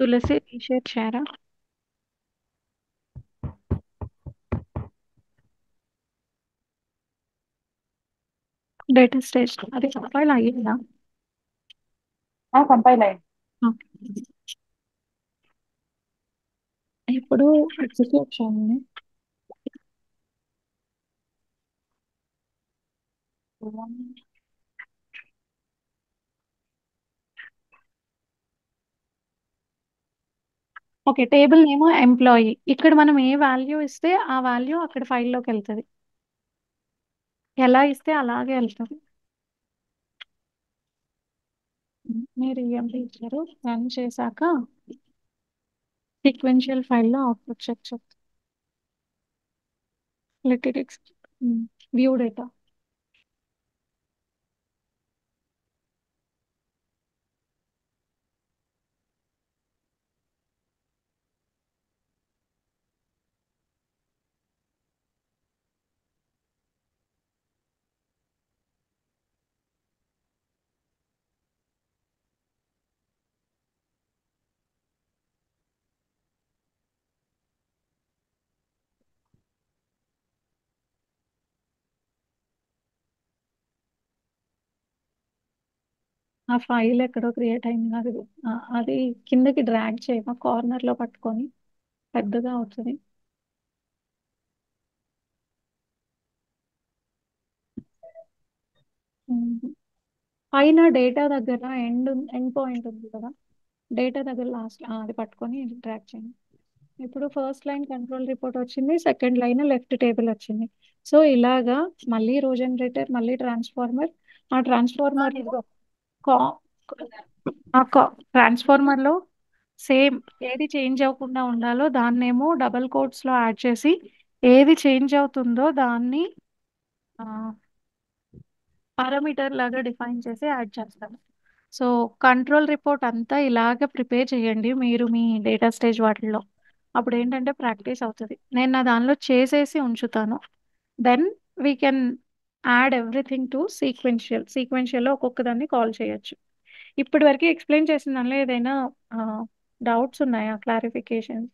తులసి reshare చేయరా? Data stage అది compile అయ్యిందా? కంపైల్ అయింది. ఓకే. ఇప్పుడు ఎగ్జిక్యూట్ చేయండి. Okay, table name employee. ఇక్కడ మనం ఏ వాల్యూ ఇస్తే ఆ వాల్యూ అక్కడ ఫైల్లోకి వెళ్తుంది. ఎలా ఇస్తే అలాగే వెళ్తుంది. మీరు ఈఎంపీ ఇచ్చారు, రన్ చేశాక సీక్వెన్షియల్ ఫైల్లో అవుట్పుట్ చెక్ చేస్తాం. లిటిరిక్స్ వ్యూ డేటా. ఆ ఫైల్ ఎక్కడో క్రియేట్ అయింది, అది అది కిందకి డ్రాగ్ చేయమా, కార్నర్ లో పట్టుకొని పెద్దగా అవుతుంది. ఉమ్. పైన డేటా దగ్గర ఎండ్ పాయింట్ ఉంది కదా, డేటా దగ్గర లాస్ట్ అది పట్టుకొని డ్రాగ్ చేయండి. ఇప్పుడు ఫస్ట్ లైన్ కంట్రోల్ రిపోర్ట్ వచ్చింది, సెకండ్ లైన్ లెఫ్ట్ టేబుల్ వచ్చింది. సో ఇలాగా మళ్ళీ రో జనరేటర్, మళ్ళీ ట్రాన్స్ఫార్మర్. ఆ ట్రాన్స్ఫార్మర్ ట్రాన్స్ఫార్మర్ లో సేమ్ ఏది చేంజ్ అవ్వకుండా ఉండాలో దాన్నేమో డబల్ కోట్స్ లో యాడ్ చేసి, ఏది చేంజ్ అవుతుందో దాన్ని పారామీటర్ లాగా డిఫైన్ చేసి యాడ్ చేస్తాము. సో కంట్రోల్ రిపోర్ట్ అంతా ఇలాగ ప్రిపేర్ చేయండి మీరు మీ డేటా స్టేజ్ వాటిల్లో. అప్పుడు ఏంటంటే ప్రాక్టీస్ అవుతుంది. నేను నా దానిలో చేసేసి ఉంచుతాను. Then we can add everything to సీక్వెన్షియల్లో ఒక్కొక్క దాన్ని కాల్ చేయొచ్చు. ఇప్పటి వరకు ఎక్స్ప్లెయిన్ చేసిన దానిలో ఏదైనా డౌట్స్ ఉన్నాయా, క్లారిఫికేషన్?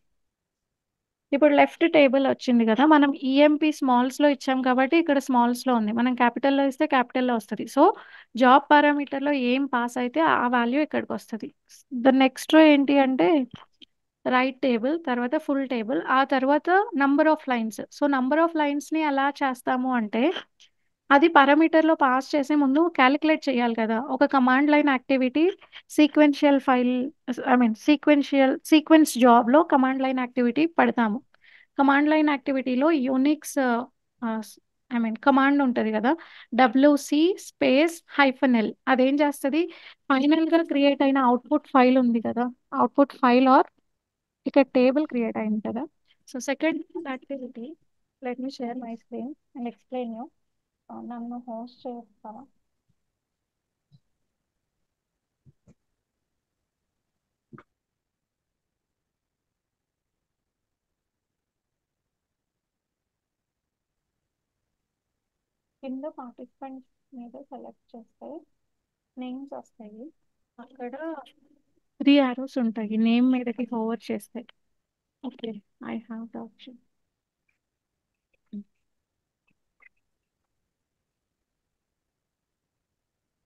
ఇప్పుడు లెఫ్ట్ టేబుల్ వచ్చింది కదా, మనం ఈఎంపి స్మాల్స్ లో ఇచ్చాం కాబట్టి ఇక్కడ స్మాల్స్ లో ఉంది. మనం క్యాపిటల్లో ఇస్తే క్యాపిటల్లో వస్తుంది. సో జాబ్ పారామీటర్ లో ఏం పాస్ అయితే ఆ వాల్యూ ఇక్కడికి వస్తుంది. ద నెక్స్ట్ రో ఏంటి అంటే రైట్ టేబుల్, తర్వాత ఫుల్ టేబుల్, ఆ తర్వాత number of lines. So number of lines ని ఎలా చేస్తాము అంటే, అది parameter లో పాస్ చేసే ముందు క్యాలిక్యులేట్ చేయాలి కదా. ఒక command line activity sequential file, I mean sequence job లో కమాండ్ లైన్ యాక్టివిటీ పెడతాము. కమాండ్ లైన్ యాక్టివిటీలో యూనిక్స్, ఐ మీన్ కమాండ్ ఉంటుంది కదా, డబ్ల్యూసి స్పేస్ -L. అదేం చేస్తుంది, ఫైనల్ గా క్రియేట్ అయిన అవుట్పుట్ ఫైల్ ఉంది కదా, అవుట్పుట్ ఫైల్ ఆర్ ఇక్కడ టేబుల్ క్రియేట్ అయింది కదా. So second activity, let me share my screen and explain you. నన్ను హోస్ట్ చేస్తాను. కింద పార్టిసిపెంట్ మీద సెలెక్ట్ చేస్తే నేమ్స్ వస్తాయి. అక్కడ 3 arrows ఉంటాయి, నేమ్ మీదకి హోవర్ చేస్తే. Okay, I have the option.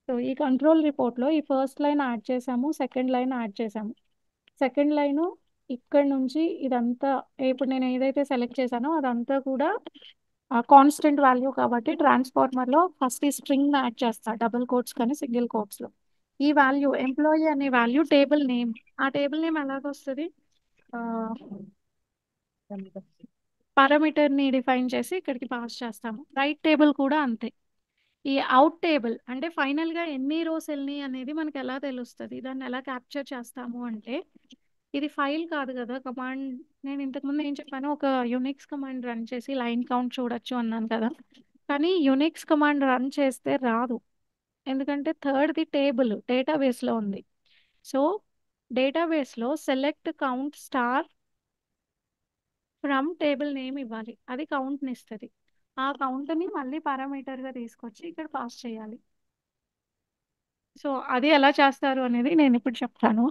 So ఈ కంట్రోల్ రిపోర్ట్లో ఈ ఫస్ట్ లైన్ యాడ్ చేసాము, సెకండ్ లైన్ యాడ్ చేసాము. సెకండ్ లైన్ ఇక్కడ నుంచి ఇదంతా, ఇప్పుడు నేను ఏదైతే సెలెక్ట్ చేశానో అదంతా కూడా కాన్స్టెంట్ వాల్యూ కాబట్టి ట్రాన్స్ఫార్మర్లో ఫస్ట్ ఈ స్ట్రింగ్ యాడ్ చేస్తా, డబుల్ కోట్స్ కానీ సింగిల్ కోట్స్లో. ఈ వాల్యూ ఎంప్లాయీ అనే వాల్యూ టేబుల్ నేమ్. ఆ టేబుల్ నేమ్ ఎలాగొస్తుంది, పారామీటర్ని డిఫైన్ చేసి ఇక్కడికి పాస్ చేస్తాము. రైట్ టేబుల్ కూడా అంతే. ఈ అవుట్ టేబుల్ అంటే ఫైనల్ గా ఎన్ని రోస్ వెళ్ళినాయి అనేది మనకి ఎలా తెలుస్తుంది, దాన్ని ఎలా క్యాప్చర్ చేస్తాము అంటే, ఇది ఫైల్ కాదు కదా, కమాండ్. నేను ఇంతకు ముందు ఏం చెప్పాను, ఒక యునిక్స్ కమాండ్ రన్ చేసి లైన్ కౌంట్ చూడొచ్చు అన్నాను కదా. కానీ యునిక్స్ కమాండ్ రన్ చేస్తే రాదు, ఎందుకంటే థర్డ్ది టేబుల్ డేటాబేస్లో ఉంది. సో డేటాబేస్లో select count star from table name ఇవ్వాలి, అది కౌంట్ని ఇస్తుంది. ఆ కౌంట్ని మళ్ళీ పారామీటర్గా తీసుకొచ్చి ఇక్కడ పాస్ చేయాలి. సో అది ఎలా చేస్తారు అనేది నేను ఇప్పుడు చెప్తాను.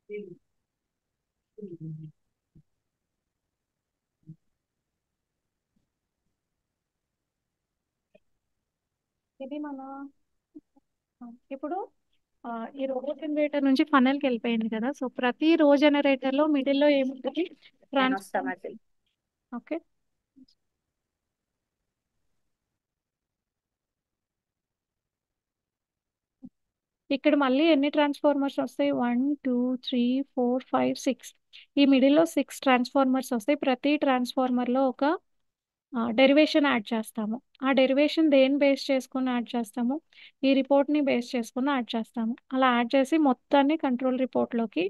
ఇది మన ఇప్పుడు ఈ రో జనరేటర్ నుంచి ఫనల్ కి వెళ్ళిపోయింది కదా. సో ప్రతి రో జనరేటర్ లో మిడిల్ లో ఏముంటుంది? నేను వస్తా ట్రాన్స్ఫార్మర్. మధ్యలో. ఓకే. ఇక్కడ మళ్ళీ ఎన్ని ట్రాన్స్ఫార్మర్స్ వస్తాయి? 1 2 3 4 5 6. ఈ మిడిల్లో 6 ట్రాన్స్ఫార్మర్స్ వస్తాయి. ప్రతి ట్రాన్స్ఫార్మర్ లో ఒక డెరివేషన్ యాడ్ చేస్తాము. ఆ డెరివేషన్ దేని బేస్ చేసుకుని యాడ్ చేస్తాము? ఈ రిపోర్ట్ని బేస్ చేసుకుని యాడ్ చేస్తాము. అలా యాడ్ చేసి మొత్తాన్ని కంట్రోల్ రిపోర్ట్లోకి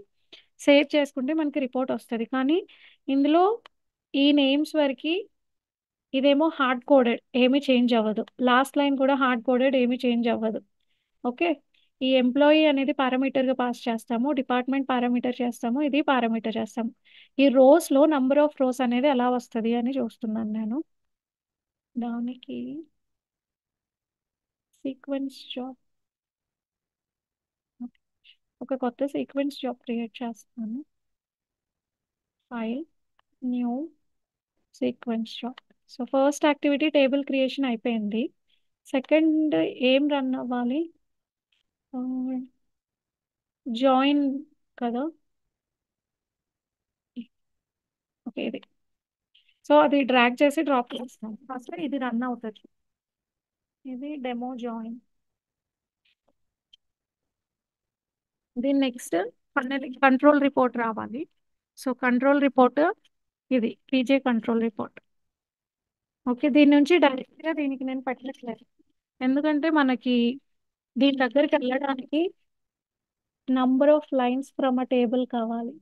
సేవ్ చేసుకుంటే మనకి రిపోర్ట్ వస్తుంది. కానీ ఇందులో ఈ నేమ్స్ వరకు ఇదేమో హార్డ్ కోడెడ్, ఏమీ చేంజ్ అవ్వదు. లాస్ట్ లైన్ కూడా హార్డ్ కోడెడ్, ఏమీ చేంజ్ అవ్వదు. ఓకే. ఈ ఎంప్లాయీ అనేది పారామీటర్గా పాస్ చేస్తాము, డిపార్ట్మెంట్ పారామీటర్ చేస్తాము, ఇది పారామీటర్ చేస్తాము. ఈ రోస్లో నంబర్ ఆఫ్ రోస్ అనేది ఎలా వస్తుంది అని చూస్తున్నాను నేను. దానికి సీక్వెన్స్ జాబ్, ఒక కొత్త సీక్వెన్స్ జాబ్ క్రియేట్ చేస్తాను. File, new sequence job. So first activity table creation అయిపోయింది. సెకండ్ ఏం రన్ అవ్వాలి? జాయిన్ కదా. ఓకే, ఇది. సో అది డ్రాగ్ చేసి డ్రాప్ చేస్తాం. ఫస్ట్ ఇది రన్ అవుతుంది. ఇది డెమో జాయిన్. దీని నెక్స్ట్ కంట్రోల్ రిపోర్ట్ రావాలి. సో కంట్రోల్ రిపోర్ట్ ఇది పీజే కంట్రోల్ రిపోర్ట్. ఓకే, దీని నుంచి డైరెక్ట్గా దీనికి నేను పెట్టట్లేదు, ఎందుకంటే మనకి దీని దగ్గరికి వెళ్ళడానికి number of lines from a table కావాలి.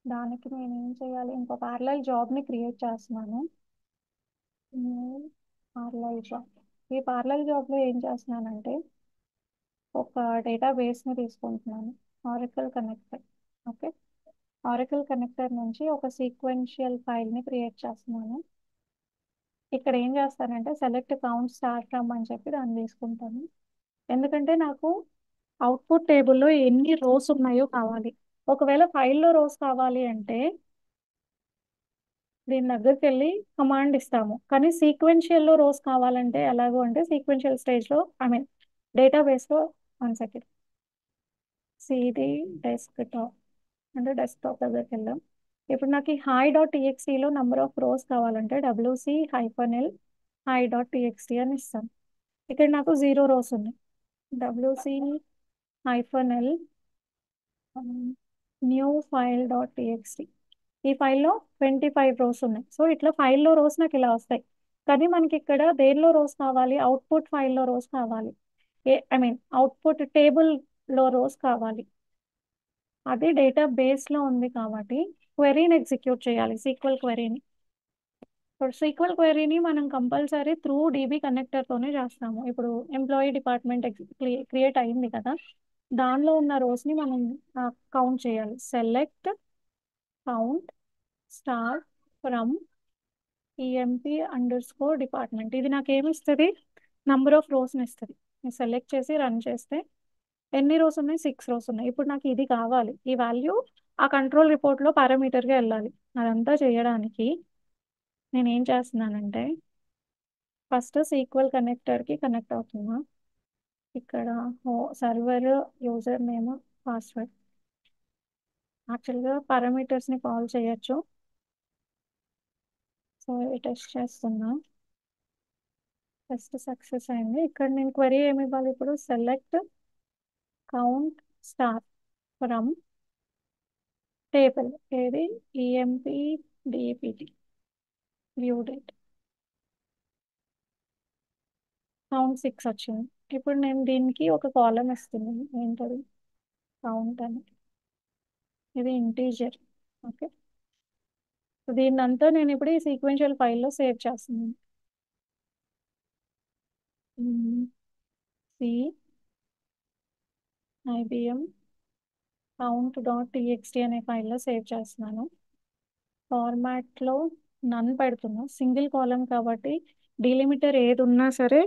దానికి నేను ఏం చేయాలి? ఇంకో ప్యారలల్ జాబ్ని క్రియేట్ చేస్తున్నాను. Parallel job. ఈ పార్లల్ జాబ్లో ఏం చేస్తున్నానంటే ఒక డేటాబేస్ని తీసుకుంటున్నాను, oracle connector. Okay. Oracle connector నుంచి ఒక సీక్వెన్షియల్ ఫైల్ని క్రియేట్ చేస్తున్నాను. ఇక్కడ ఏం చేస్తానంటే సెలెక్ట్ కౌంట్ స్టార్ ఫ్రమ్ అని చెప్పి దాన్ని తీసుకుంటాను. ఎందుకంటే నాకు అవుట్పుట్ టేబుల్లో ఎన్ని రోస్ ఉన్నాయో కావాలి. ఒకవేళ ఫైల్లో రోస్ కావాలి అంటే దీని దగ్గరికి వెళ్ళి కమాండ్ ఇస్తాము. కానీ సీక్వెన్షియల్లో రోస్ కావాలంటే ఎలాగో అంటే సీక్వెన్షియల్ స్టేజ్లో, ఐ మీన్ డేటాబేస్లో, 1 సెకండ్, సిడి డెస్క్టాప్ అంటే డెస్క్టాప్ దగ్గరికి వెళ్దాం. ఇప్పుడు నాకు ఈ హై డాట్ టీఎక్స్టీలో నంబర్ ఆఫ్ రోస్ కావాలంటే WC-L హై.txt అని ఇస్తాను. ఇక్కడ నాకు 0 రోస్ ఉన్నాయి. WC-L new file.txt. ఈ ఫైల్లో 25 రోస్ ఉన్నాయి. సో ఇట్లా ఫైల్లో రోస్ నాకు ఇలా వస్తాయి. కానీ మనకి ఇక్కడ దేనిలో రోస్ కావాలి? అవుట్పుట్ ఫైల్లో రోస్ కావాలి. ఐ మీన్ అవుట్పుట్ టేబుల్లో రోస్ కావాలి. అది డేటా బేస్లో ఉంది కాబట్టి క్వెరీని ఎగ్జిక్యూట్ చేయాలి, సీక్వెల్ క్వెరీని. ఇప్పుడు సీక్వెల్ క్వెరీని మనం కంపల్సరీ త్రూ డీబీ కనెక్టర్తోనే చేస్తాము. ఇప్పుడు ఎంప్లాయీ డిపార్ట్మెంట్ క్రియేట్ అయింది కదా, దానిలో ఉన్న రోస్ని మనం కౌంట్ చేయాలి. సెలెక్ట్ కౌంట్ స్టార్ ఫ్రమ్ EMP_డిపార్ట్మెంట్. ఇది నాకు ఏమి ఇస్తుంది? నంబర్ ఆఫ్ రోస్ని ఇస్తుంది. నేను సెలెక్ట్ చేసి రన్ చేస్తే ఎన్ని రోస్ ఉన్నాయి? 6 రోస్ ఉన్నాయి. ఇప్పుడు నాకు ఇది కావాలి. ఈ వాల్యూ ఆ కంట్రోల్ రిపోర్ట్లో పారామీటర్గా వెళ్ళాలి. అదంతా చేయడానికి నేను ఏం చేస్తున్నానంటే ఫస్ట్ సీక్వెల్ కనెక్టర్కి కనెక్ట్ అవుతున్నా. ఇక్కడ సర్వర్ యూజర్ నేమ్ పాస్వర్డ్, యాక్చువల్గా పారామీటర్స్ని కాల్ చేయొచ్చు. సో టెస్ట్ చేస్తున్నా. టెస్ట్ సక్సెస్ అయింది. ఇక్కడ నేను క్వెరీ ఏమి ఇవ్వాలి? ఇప్పుడు select count star from table, ఏది? EMP/DPT view date. కౌంట్ 6 వచ్చింది. ఇప్పుడు నేను దీనికి ఒక కాలం ఇస్తున్నాను, ఏంటది? కౌంట్ అని. ఇది ఇంటీజర్. ఓకే. దీన్నంతా నేను ఇప్పుడు ఈ సీక్వెన్షియల్ ఫైల్లో సేవ్ చేస్తున్నాను. సి IBM count.txt అనే ఫైల్లో సేవ్ చేస్తున్నాను. ఫార్మాట్లో నన్ పెడుతున్నా, సింగిల్ కాలం కాబట్టి డీలిమిటర్ ఏది ఉన్నా సరే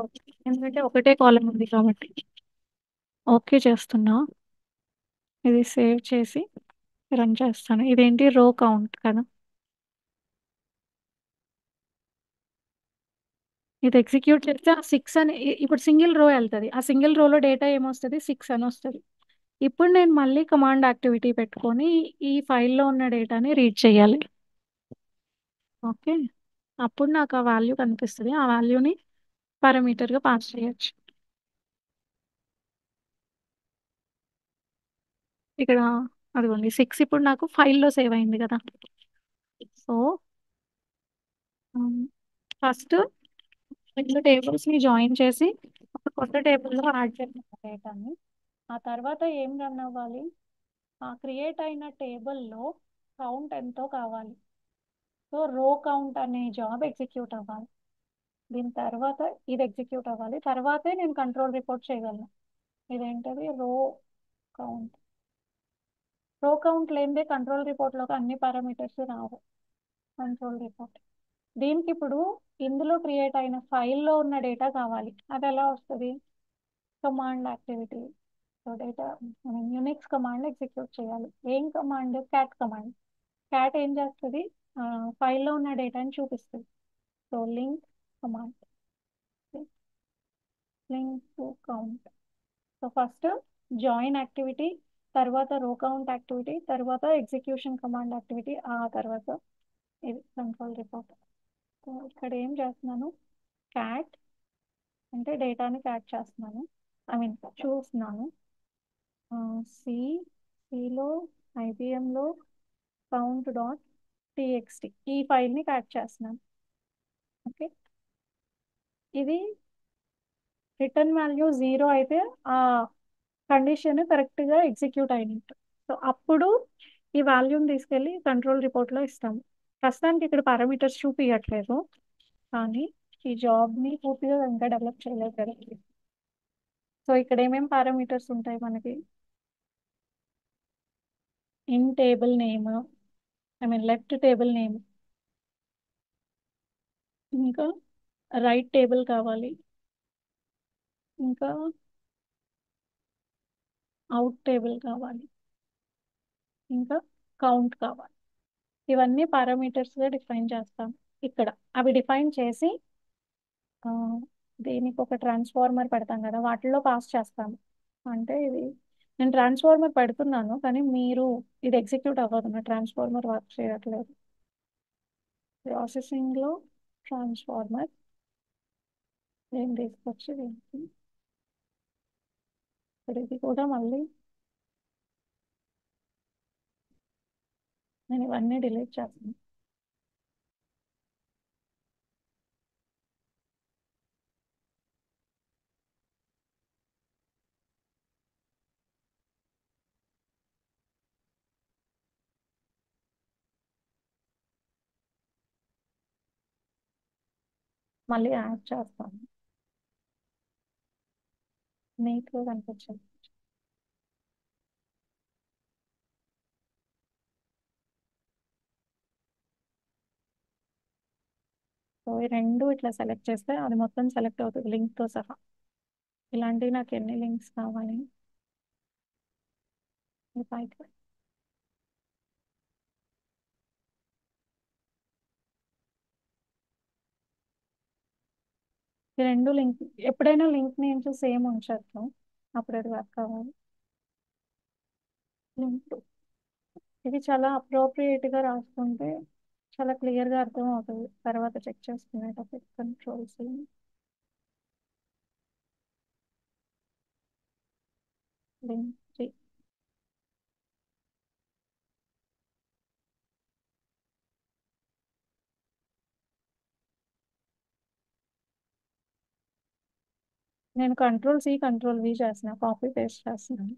ఓకే. ఎందుకంటే ఒకటే కాలం ఉంది కాబట్టి ఓకే చేస్తున్నా. ఇది సేవ్ చేసి రన్ చేస్తాను. ఇదేంటి రో కౌంట్ కదా. ఇది ఎగ్జిక్యూట్ చేస్తే ఆ సిక్స్ అని ఇప్పుడు సింగిల్ రో వెళ్తుంది. ఆ సింగిల్ రోలో డేటా ఏమొస్తుంది, 6 అని వస్తుంది. ఇప్పుడు నేను మళ్ళీ కమాండ్ యాక్టివిటీ పెట్టుకొని ఈ ఫైల్లో ఉన్న డేటాని రీడ్ చేయాలి. ఓకే, అప్పుడు నాకు ఆ వాల్యూ కనిపిస్తుంది. ఆ వాల్యూని పారామీటర్గా పాస్ చేయొచ్చు. ఇక్కడ అదిగోండి 6 ఇప్పుడు నాకు ఫైల్లో సేవ్ అయింది కదా. సో ఫస్ట్ రెండు టేబుల్స్ని జాయిన్ చేసి ఒక కొత్త టేబుల్లో యాడ్ చేస్తాను డేటాని. ఆ తర్వాత ఏం రన్ అవ్వాలి, ఆ క్రియేట్ అయిన టేబుల్లో కౌంట్ ఎంతో కావాలి. సో రో కౌంట్ అనే జాబ్ ఎగ్జిక్యూట్ అవ్వాలి. దీని తర్వాత ఇది ఎగ్జిక్యూట్ అవ్వాలి. తర్వాతే నేను కంట్రోల్ రిపోర్ట్ చేయగలను. ఇదేంటది రో కౌంట్. రో కౌంట్ లేనిదే కంట్రోల్ రిపోర్ట్లోకి అన్ని పారామీటర్స్ రావు. కంట్రోల్ రిపోర్ట్ దీనికి ఇప్పుడు ఇందులో క్రియేట్ అయిన ఫైల్లో ఉన్న డేటా కావాలి. అది ఎలా వస్తుంది, command activity. So data Unix command execute చేయాలి. ఏం కమాండ్, క్యాట్ కమాండ్. క్యాట్ ఏం చేస్తుంది, ఫైల్లో ఉన్న డేటాని చూపిస్తుంది. So link command, link to count. So first join activity, తర్వాత రో కౌంట్ యాక్టివిటీ, తర్వాత ఎగ్జిక్యూషన్ కమాండ్ యాక్టివిటీ, ఆ తర్వాత ఇది కంట్రోల్ రిపోర్ట్. సో ఇక్కడ ఏం చేస్తున్నాను, క్యాట్ అంటే డేటాని క్యాట్ చేస్తున్నాను, ఐ మీన్ చూస్తున్నాను. సి సిలో ఐబిఎంలో కౌంట్ డాట్ టీఎక్స్టీ ఈ ఫైల్ని క్యాట్ చేస్తున్నాను. ఓకే, ఇది రిటర్న్ వాల్యూ 0 అయితే ఆ కండిషన్ కరెక్ట్గా ఎగ్జిక్యూట్ అయినట్టు. సో అప్పుడు ఈ వాల్యూని తీసుకెళ్ళి కంట్రోల్ రిపోర్ట్లో ఇస్తాము. ప్రస్తుతానికి ఇక్కడ పారామీటర్స్ చూపించట్లేదు, కానీ ఈ జాబ్ని పూర్తిగా ఇంకా డెవలప్ చేయలేదు కదా. సో ఇక్కడ ఏమేమి పారామీటర్స్ ఉంటాయి మనకి, in table name, I mean left table name, ఇంకా రైట్ టేబుల్ కావాలి, ఇంకా అవుట్ టేబుల్ కావాలి, ఇంకా కౌంట్ కావాలి. ఇవన్నీ పారామీటర్స్గా డిఫైన్ చేస్తాం ఇక్కడ. అవి డిఫైన్ చేసి ఆ, దీనికి ఒక ట్రాన్స్ఫార్మర్ పెడతాం కదా, వాటిల్లో పాస్ చేస్తాము. అంటే ఇది నేను ట్రాన్స్ఫార్మర్ పెడుతున్నాను, కానీ మీరు ఇది ఎగ్జిక్యూట్ అవ్వదు, నా ట్రాన్స్ఫార్మర్ వర్క్ చేయట్లేదు. ప్రాసెసింగ్లో ట్రాన్స్ఫార్మర్ నేను తీసుకొచ్చి దీనికి ఇప్పుడు ఇది కూడా మళ్ళీ నేను ఇవన్నీ డిలీట్ చేస్తాను. మళ్ళీ యాడ్ చేస్తాను, నీట్గా కనిపించింది. సో ఈ రెండు ఇట్లా సెలెక్ట్ చేస్తే అది మొత్తం సెలెక్ట్ అవుతుంది లింక్తో సహా. ఇలాంటివి నాకు ఎన్ని లింక్స్ కావాలి, ఈ పైకి ఈ రెండు లింక్, ఎప్పుడైనా లింక్ నేమ్స్ సేమ్ ఉంచచ్చు, అప్పుడు అది వర్క్ అవ్వాలి. లింక్ ఇది చాలా అప్రోప్రియేట్గా రాసుకుంటే చాలా క్లియర్గా అర్థం అవుతుంది తర్వాత చెక్ చేసుకునేటప్పుడు. కంట్రోల్స్ లింక్, నేను కంట్రోల్ సి కంట్రోల్ వి చేసిన, కాపీ పేస్ట్ చేస్తున్నాను.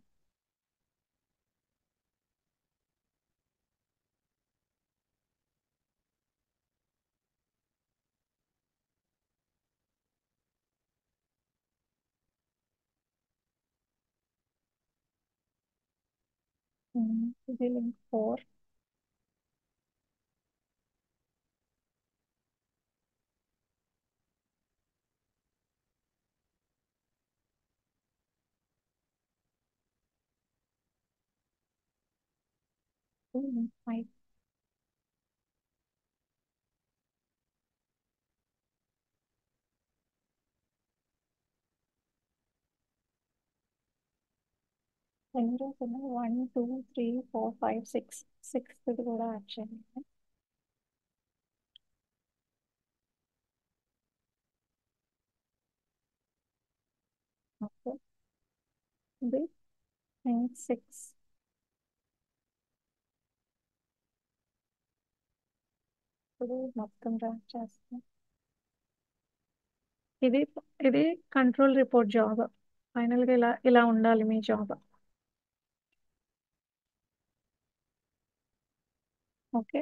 ఇది లింక్ 4. 5. 1 2 3 4 5 6. సిక్స్త్ కూడా యాడ్ చేయండి. ఓకే, ఇది 6. ఇప్పుడు మొత్తం డ్రాఫ్ట్ చేస్తాం. ఇది ఇది కంట్రోల్ రిపోర్ట్ జాబ్. ఫైనల్గా ఇలా ఇలా ఉండాలి మీ జాబ్. ఓకే,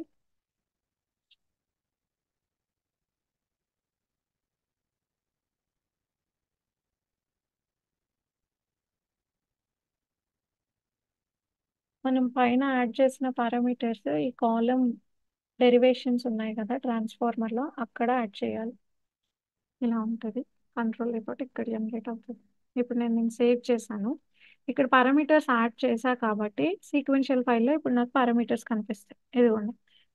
మనం పైన యాడ్ చేసిన పారామీటర్స్ ఈ కాలం డెరివేషన్స్ ఉన్నాయి కదా ట్రాన్స్ఫార్మర్లో, అక్కడ యాడ్ చేయాలి. ఇలా ఉంటుంది కంట్రోల్ రిపోర్ట్, ఇక్కడ జనరేట్ అవుతుంది. ఇప్పుడు నేను సేవ్ చేశాను. ఇక్కడ పారామీటర్స్ యాడ్ చేశా కాబట్టి సీక్వెన్షియల్ ఫైల్లో ఇప్పుడు నాకు పారామీటర్స్ కనిపిస్తాయి. ఇదిగోండి,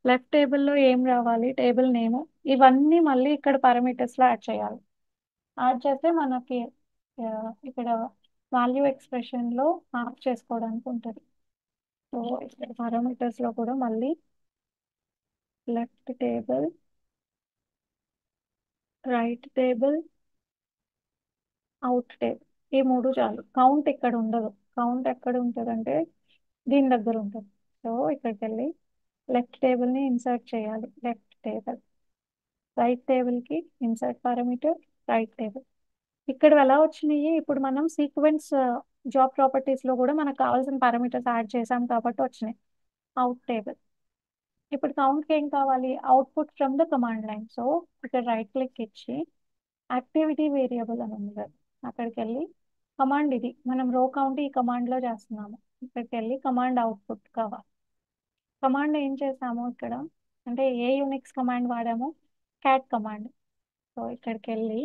లెఫ్ట్ టేబుల్లో ఏం రావాలి, టేబుల్ నేమ్, ఇవన్నీ మళ్ళీ ఇక్కడ పారామీటర్స్లో యాడ్ చేయాలి. యాడ్ చేస్తే మనకి ఆ, ఇక్కడ వాల్యూ ఎక్స్ప్రెషన్లో మార్క్ చేసుకోవడానికి ఉంటుంది. సో ఇక్కడ పారామీటర్స్లో కూడా మళ్ళీ left table, right table, out table, ఈ మూడు చాలు. కౌంట్ ఇక్కడ ఉండదు. కౌంట్ ఎక్కడ ఉంటుంది అంటే దీని దగ్గర ఉంటుంది. సో ఇక్కడికి వెళ్ళి లెఫ్ట్ టేబుల్ని ఇన్సర్ట్ చేయాలి. లెఫ్ట్ టేబుల్, రైట్ టేబుల్కి ఇన్సర్ట్ పారామీటర్, రైట్ టేబుల్. ఇక్కడ ఎలా వచ్చినాయి, ఇప్పుడు మనం సీక్వెన్స్ జాబ్ ప్రాపర్టీస్లో కూడా మనకు కావాల్సిన పారామీటర్స్ యాడ్ చేసాం కాబట్టి వచ్చినాయి. Out table. ఇప్పుడు కౌంట్కి ఏం కావాలి, output from the command line. So ఇక్కడ రైట్ క్లిక్ ఇచ్చి యాక్టివిటీ వేరియబుల్ అని ఉంది కదా, అక్కడికి వెళ్ళి కమాండ్, ఇది మనం రో కౌంట్ ఈ కమాండ్లో చేస్తున్నాము. ఇక్కడికి వెళ్ళి కమాండ్ అవుట్పుట్ కావాలి. కమాండ్ ఏం చేసాము ఇక్కడ అంటే ఏ యూనిక్స్ కమాండ్ వాడాము, క్యాట్ కమాండ్. సో ఇక్కడికి వెళ్ళి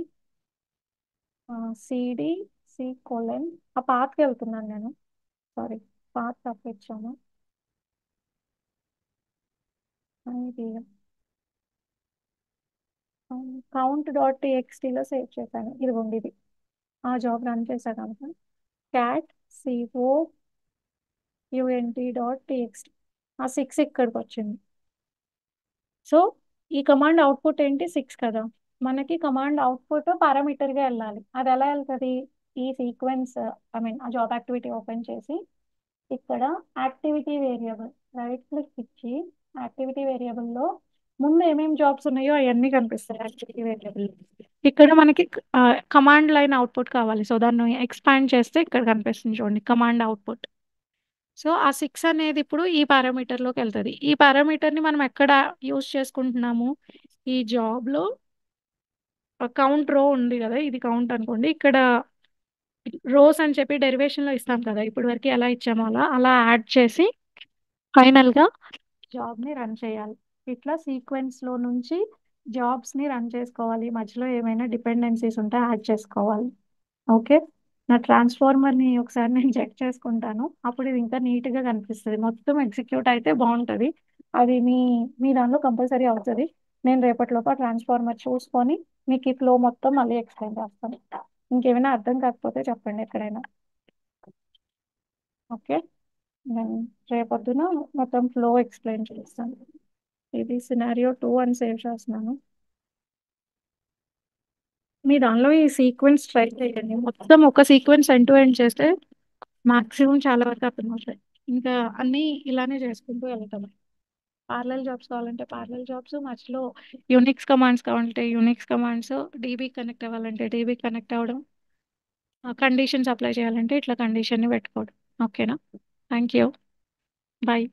సిడి సి కోలన్, ఆ పాత్కి వెళ్తున్నాను నేను. సారీ, పాత్ తప్పించాము. ఇది count.txt సేవ్ చేశాను. ఇదిగోండి, ఇది ఆ జాబ్ రన్ చేశా కనుక క్యాట్ count.txt, ఆ 6 ఇక్కడికి వచ్చింది. సో ఈ కమాండ్ అవుట్పుట్ ఏంటి, 6 కదా. మనకి కమాండ్ అవుట్పుట్ పారామీటర్గా వెళ్ళాలి. అది ఎలా వెళ్తుంది, ఈ సీక్వెన్స్ ఐ మీన్ ఆ జాబ్ యాక్టివిటీ ఓపెన్ చేసి ఇక్కడ యాక్టివిటీ వేరియబుల్ రైట్ క్లిక్ ఇచ్చి యాక్టివిటీ వేరియబుల్లో ముందు ఏమేమి జాబ్స్ ఉన్నాయో అవన్నీ కనిపిస్తాయి యాక్టివిటీ వేరియబుల్. ఇక్కడ మనకి కమాండ్ లైన్ అవుట్పుట్ కావాలి. సో దాన్ని ఎక్స్పాండ్ చేస్తే ఇక్కడ కనిపిస్తుంది చూడండి, కమాండ్ అవుట్పుట్. సో ఆ 6 అనేది ఇప్పుడు ఈ పారామీటర్లోకి వెళ్తుంది. ఈ పారామీటర్ని మనం ఎక్కడ యూస్ చేసుకుంటున్నాము, ఈ జాబ్లో కౌంట్ రో ఉంది కదా, ఇది కౌంట్ అనుకోండి. ఇక్కడ రోస్ అని చెప్పి డెరివేషన్లో ఇస్తాం కదా, ఇప్పుడు వరకు ఎలా ఇచ్చామో అలా అలా యాడ్ చేసి ఫైనల్గా జాబ్ని రన్ చేయాలి. ఇట్లా సీక్వెన్స్లో నుంచి జాబ్స్ని రన్ చేసుకోవాలి. మధ్యలో ఏమైనా డిపెండెన్సీస్ ఉంటే యాడ్ చేసుకోవాలి. ఓకే, నా ట్రాన్స్ఫార్మర్ని ఒకసారి నేను చెక్ చేసుకుంటాను, అప్పుడు ఇది ఇంకా నీట్గా కనిపిస్తుంది. మొత్తం ఎగ్జిక్యూట్ అయితే బాగుంటుంది. అది మీ మీ దానిలో కంపల్సరీ అవుతుంది. నేను రేపటిలోపు ట్రాన్స్ఫార్మర్ చూసుకొని మీకు ఈ ఫ్లో మొత్తం మళ్ళీ ఎక్స్ప్లెయిన్ చేస్తాను. ఇంకేమైనా అర్థం కాకపోతే చెప్పండి ఎక్కడైనా. ఓకే, నేను రేపొద్దున మొత్తం ఫ్లో ఎక్స్ప్లెయిన్ చేస్తాను. ఇది సినారియో 2 అని సేవ్ చేస్తున్నాను. మీ దానిలో ఈ సీక్వెన్స్ ట్రై చేయండి. మొత్తం ఒక సీక్వెన్స్ ఎండ్ టు ఎండ్ చేస్తే మాక్సిమం చాలా వరకు అర్థమవుతాయి. ఇంకా అన్నీ ఇలానే చేసుకుంటూ వెళ్తాం. పార్లల్ జాబ్స్ కావాలంటే పార్లల్ జాబ్స్, మధ్యలో యూనిక్స్ కమాండ్స్ కావాలంటే యూనిక్స్ కమాండ్స్, డీబీ కనెక్ట్ అవ్వాలంటే డీబీ కనెక్ట్ అవ్వడం, కండిషన్స్ అప్లై చేయాలంటే ఇట్లా కండిషన్ని పెట్టుకోవడం. ఓకేనా, థ్యాంక్ యూ, బాయ్.